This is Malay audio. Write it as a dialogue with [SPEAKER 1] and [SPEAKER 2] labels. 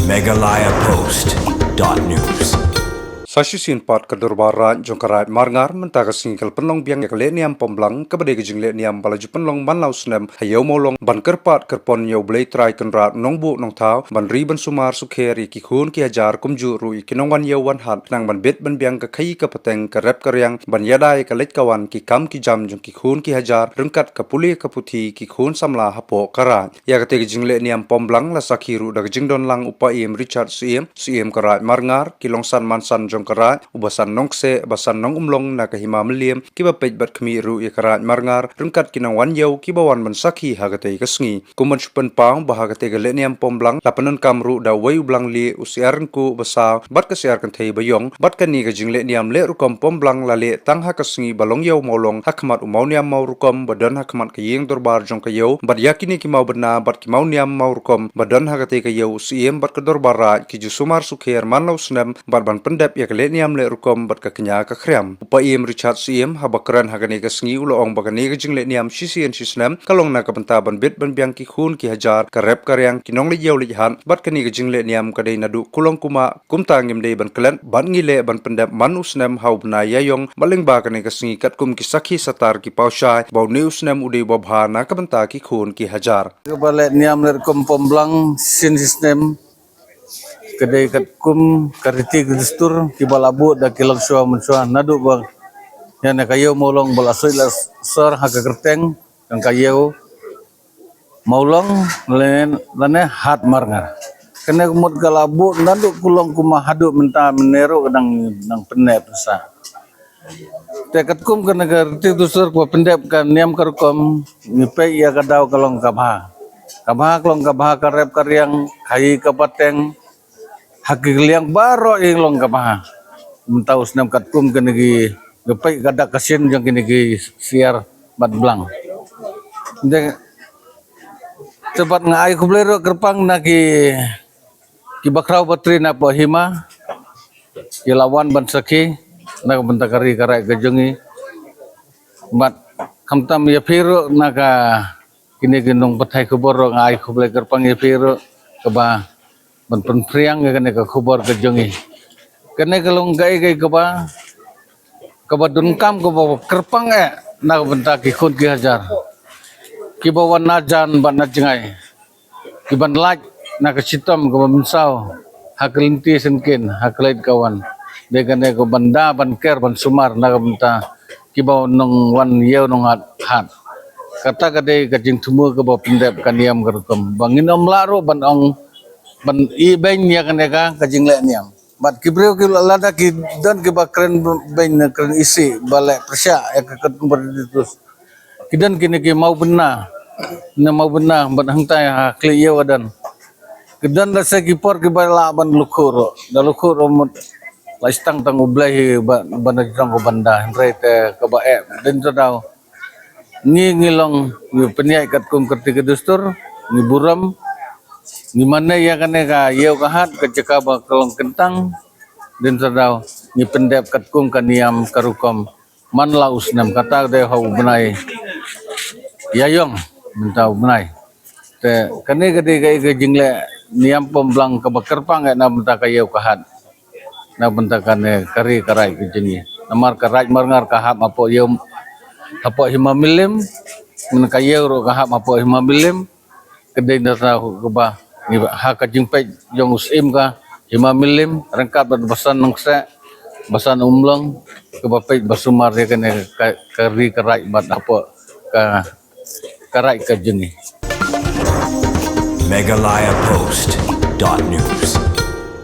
[SPEAKER 1] megalayapost.news. Sasisin pat kedurbaran jongkarat marngar mentaga singkal penlong biang yak leniam pomblang kebade gejing leniam balaju penlong ban lau snem hayau molong ban kerpat kerpon yau blai trai kenrat nongbu nong tau ban riban sumar sukheri ki khun ki hajar kumju rui ki nongwan yau wan hat nang ban bet ban biang ka khai ka pateng ka rep karyang ban yadai ka lek kawan ki kam ki jam jong ki khun ki hajar rengkat ka puli ka puthi ki khun samla hapo karat ya ka te gejing leniam pomblang la sakhiru da gejing don lang upaim Richard Siem karat marngar ki longsan mansan karat ubasan nongse basan nong umlong na kahima meliam kiba pej bat kami ru karat marngar rengkat kinang wan yau kibawan mensaki hagate kasngi kuman supen pang bahagate galeniam pomblang lapanan kamru da wai ublang li usiarku basa bat kasiar kan thei bayong bat kani ga jingle niam le rukom pomblang lale tang ha kasngi balong yau maulong hakmat umauniam mau rukom badan hakmat kayeng dorbar jong kayau bat yakini ki mau bena bat ki mau niam mau rukom badan hagate kayau siem bat kedorbara ki jusumar sukher manlau snem bat ban pendap leniam le rukom bat ka kenya ka khriam upaim Richard Siem habakran hagane ka sngi uloong bagane ka jing leniam sisien sisnam kalong na ka banta ban bet ban biang ki khun ki hajar ka rep karyang kinong le yaw le han bat kani ka jing leniam ka dei nadu kulong kuma kumta ngim dei ban klan ban ngi le ban pendap manu snam hau bna yayong maling ba kani ka sngi kat kum ki sakhi satar ki pausha bau ne usnam udei babha na ka banta ki khun ki hajar
[SPEAKER 2] ka leniam le rukom pomblang sin sisnem kedai katkum kariti kedustur kibalabu da kilang suah mensua nadu bang yana kayo molong balasoi las sor haga kerteng yang kayo molong lane hat marngar kena kumut galabu nadu kulong kuma hadu menta menero kadang nang pendep sa tekatkum kena kariti kedustur kwa pendep kan niam karukom nipe ya kadau kalong kabha kalong kabha karep karyang kai kapateng hakiliang baro ilong kapah mentau senam katkum kenegi gepai kada kasin yang kenegi siar bat blang de cepat ngai kublero kerpang nagi ki bakrau patri na pohima ki lawan ban sakhi na bentakari karai gejongi bat kamtam ya piro naga kini gendong patai kubor ngai kuble kerpang ya piro keba ban penpriang kene ka khubor ke jongi kene kalong gai kaba dunkam ko kerpang na benta ki khun ki hajar ki bawan najan ban najngai ki ban laj na ka sitam ko mensau haklinti senkin haklait kawan de kene ko banda ban ker ban sumar na benta ki baw nong wan yeu nong hat kata kade ka jing tumu ko pendep kaniam kerkom banginom laro ban ong ban iben ya kaneka kajing le niam bat kibreu ki lada ki dan ki bakren ben kren isi bale persya ya ket berditus kidan kini ki mau bena na mau bena ban hangtai ha kli ye wadan kidan da se ki por ki bala ban lukur da lukur mut laistang tang ublai ban jang ko banda hre te ka ba den tadau ni ngilong ni peniai kat kum kerti kedustur ni buram di mana ya kaneka yeu kahat keceka bakalong kentang dan sadau ni pendep katkum kaniam karukom man laus nam kata de hau benai yayong mentau benai te kane gede ge jingle niam pomblang ka bakerpang na benta ka yeu kahat na benta kane kari karai ke jengi namar karai marngar kahap apo yeu apo himamilim men ka yeu ro kahap apo himamilim kedai dasau keba ni ha ka jingpej jong usim ka hima milim rengkat basan nongse basan umlong ke bapej basumar dia kena kari karai bat apa ka karai ka jengi
[SPEAKER 1] megalayapost.news.